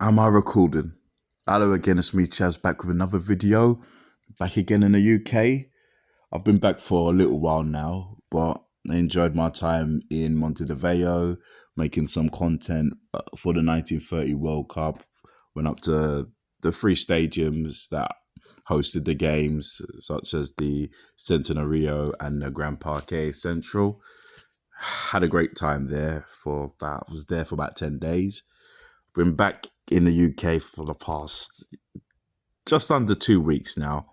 Am I recording? Hello again, it's me Chaz back with another video. Back again in the UK. I've been back for a little while now, but I enjoyed my time in Montevideo, making some content for the 1930 World Cup. Went up to the three stadiums that hosted the games, such as the Centenario and the Grand Parque Central. Had a great time there I was there for about 10 days. Been back in the UK for the past just under 2 weeks now.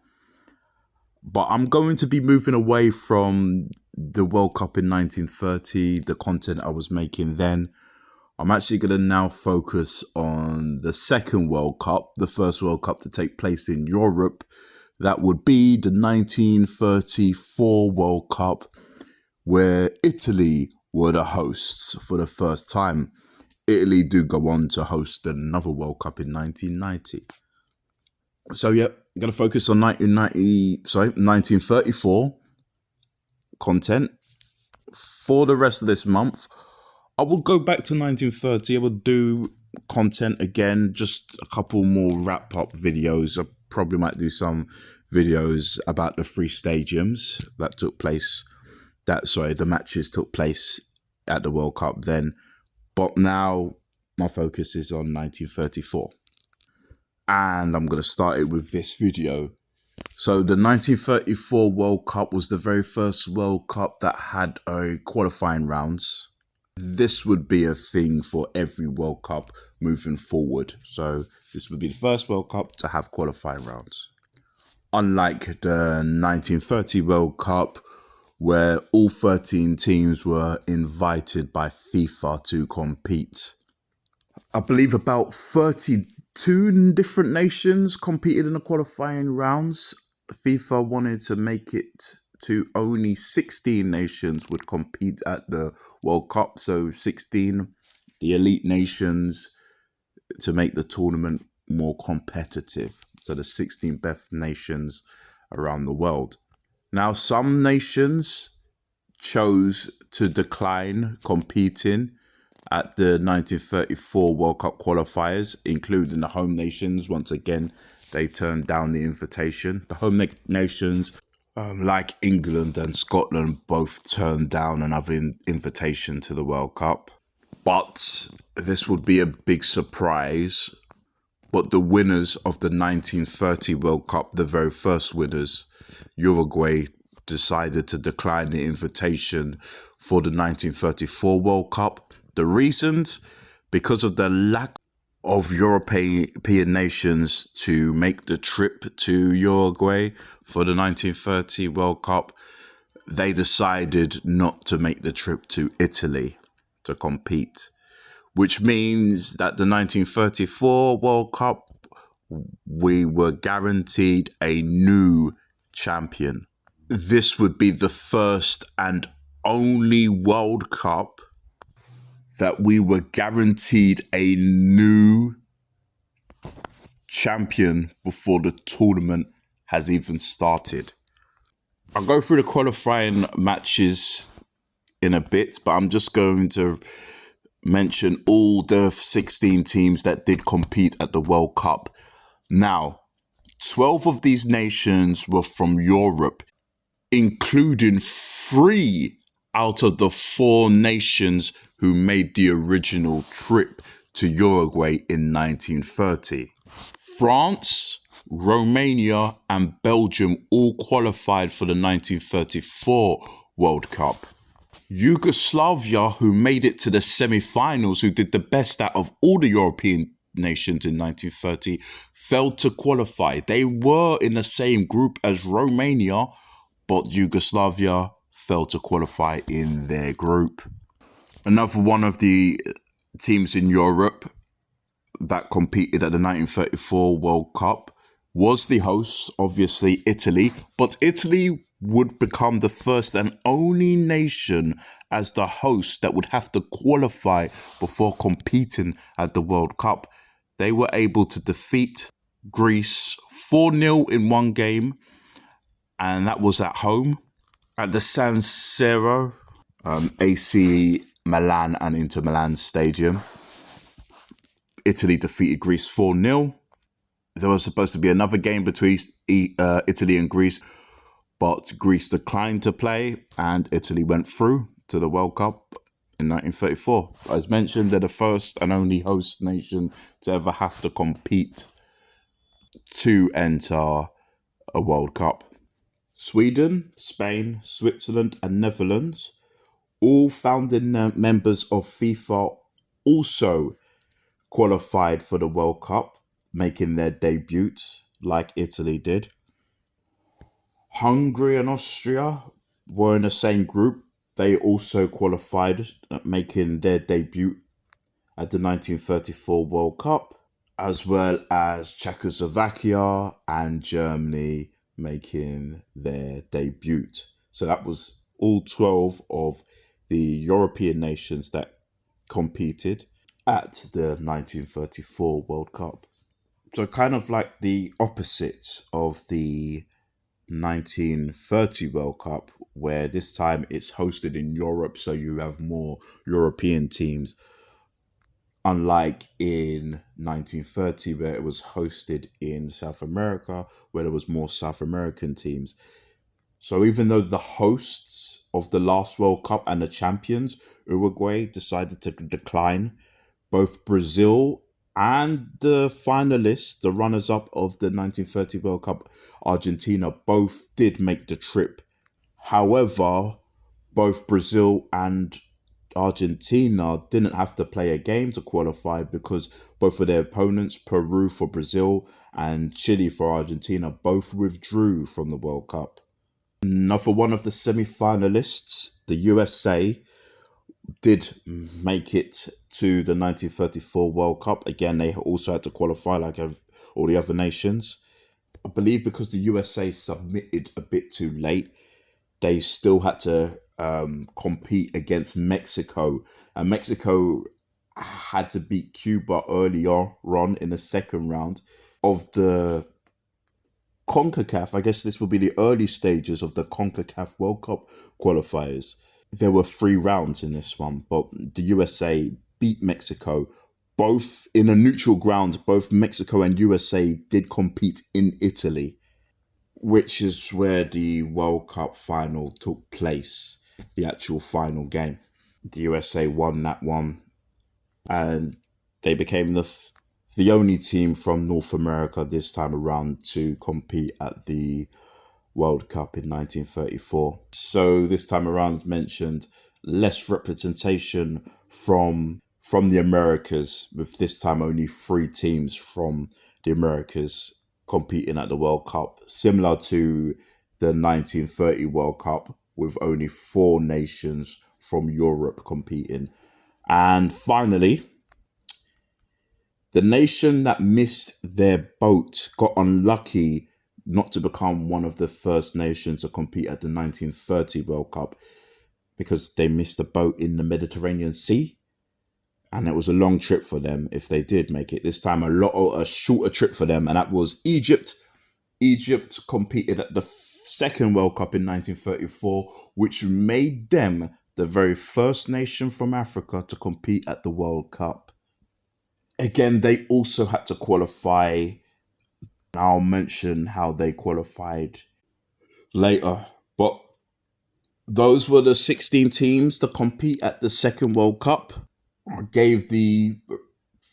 But I'm going to be moving away from the World Cup in 1930, the content I was making then. I'm actually going to now focus on the second World Cup, the first World Cup to take place in Europe. That would be the 1934 World Cup, where Italy were the hosts for the first time. Italy do go on to host another World Cup in 1990. So yeah, I'm going to focus on 1934 content for the rest of this month. I will go back to 1930. I will do content again, just a couple more wrap-up videos. I probably might do some videos about the three stadiums that took place. The matches took place at the World Cup then. But now my focus is on 1934. And I'm going to start it with this video. So the 1934 World Cup was the very first World Cup that had a qualifying rounds. This would be a thing for every World Cup moving forward. So this would be the first World Cup to have qualifying rounds. Unlike the 1930 World Cup, where all 13 teams were invited by FIFA to compete. I believe about 32 different nations competed in the qualifying rounds. FIFA wanted to make it to only 16 nations would compete at the World Cup. So 16, the elite nations, to make the tournament more competitive. So the 16 best nations around the world. Now, some nations chose to decline competing at the 1934 World Cup qualifiers, including the home nations. Once again, they turned down the invitation. The home nations, like England and Scotland, both turned down another invitation to the World Cup. But this would be a big surprise. But the winners of the 1930 World Cup, the very first winners, Uruguay, decided to decline the invitation for the 1934 World Cup. The reasons? Because of the lack of European nations to make the trip to Uruguay for the 1930 World Cup, they decided not to make the trip to Italy to compete, which means that the 1934 World Cup, we were guaranteed a new champion. This would be the first and only World Cup that we were guaranteed a new champion before the tournament has even started. I'll go through the qualifying matches in a bit, but I'm just going to mention all the 16 teams that did compete at the World Cup. Now, 12 of these nations were from Europe, including 3 out of the 4 nations who made the original trip to Uruguay in 1930. France, Romania, and Belgium all qualified for the 1934 World Cup. Yugoslavia, who made it to the semi-finals, who did the best out of all the European nations in 1930, failed to qualify. They were in the same group as Romania, but Yugoslavia failed to qualify in their group. Another one of the teams in Europe that competed at the 1934 World Cup was the hosts, obviously Italy, but Italy would become the first and only nation as the host that would have to qualify before competing at the World Cup. They were able to defeat Greece 4-0 in one game, and that was at home at the San Siro, AC Milan and Inter Milan Stadium. Italy defeated Greece 4-0. There was supposed to be another game between Italy and Greece, but Greece declined to play and Italy went through to the World Cup in 1934. As mentioned, they're the first and only host nation to ever have to compete to enter a World Cup. Sweden, Spain, Switzerland, and Netherlands, all founding members of FIFA, also qualified for the World Cup, making their debut like Italy did. Hungary and Austria were in the same group. They also qualified, making their debut at the 1934 World Cup, as well as Czechoslovakia and Germany making their debut. So that was all 12 of the European nations that competed at the 1934 World Cup. So kind of like the opposite of the 1930 World Cup, where this time it's hosted in Europe, so you have more European teams, unlike in 1930 where it was hosted in South America, where there was more South American teams. So even though the hosts of the last World Cup and the champions, Uruguay, decided to decline, both Brazil and the finalists, the runners-up of the 1930 World Cup, Argentina, both did make the trip. However, both Brazil and Argentina didn't have to play a game to qualify because both of their opponents, Peru for Brazil and Chile for Argentina, both withdrew from the World Cup. Now, for one of the semi-finalists, the USA, did make it to the 1934 World Cup. Again, they also had to qualify like all the other nations. I believe because the USA submitted a bit too late, they still had to compete against Mexico. And Mexico had to beat Cuba earlier on in the second round of the CONCACAF. I guess this will be the early stages of the CONCACAF World Cup qualifiers. There were 3 rounds in this one, but the USA beat Mexico. Both in a neutral ground, both Mexico and USA did compete in Italy, which is where the World Cup final took place, the actual final game. The USA won that one, and they became the only team from North America this time around to compete at the World Cup in 1934. So this time around, as mentioned, less representation from the Americas, with this time only 3 teams from the Americas competing at the World Cup, similar to the 1930 World Cup, with only 4 nations from Europe competing. And finally, the nation that missed their boat got unlucky not to become one of the first nations to compete at the 1930 World Cup because they missed the boat in the Mediterranean Sea. And it was a long trip for them if they did make it. This time a shorter trip for them, and that was Egypt. Egypt competed at the second World Cup in 1934, which made them the very first nation from Africa to compete at the World Cup. Again, they also had to qualify. I'll mention how they qualified later. But those were the 16 teams to compete at the second World Cup. I gave the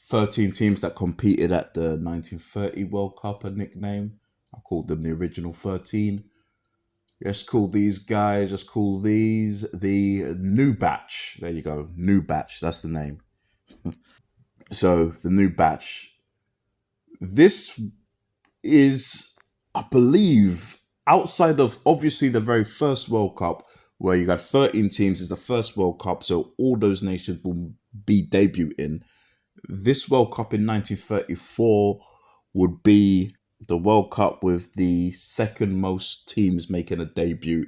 13 teams that competed at the 1930 World Cup a nickname. I called them the original 13. Just call these guys, just call these the new batch. There you go, new batch, that's the name. So, the new batch. This is, I believe, outside of obviously the very first World Cup, where you got 13 teams, is the first World Cup, so all those nations will be debuting. This World Cup in 1934 would be the World Cup with the second most teams making a debut,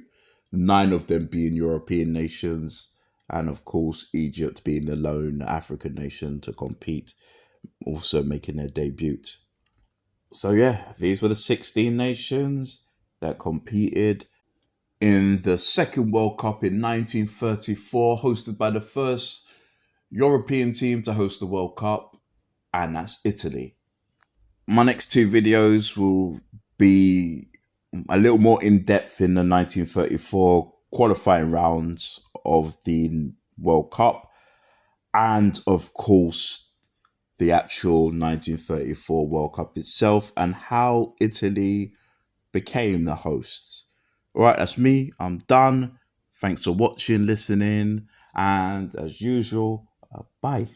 9 of them being European nations, and of course Egypt being the lone African nation to compete, also making their debut. So yeah, these were the 16 nations that competed in the second World Cup in 1934, hosted by the first European team to host the World Cup. and that's Italy. My next two videos will be a little more in depth in the 1934 qualifying rounds of the World Cup, and of course the actual 1934 World Cup itself and how Italy became the hosts. All right, that's me. I'm done. Thanks for watching, listening, and as usual, bye.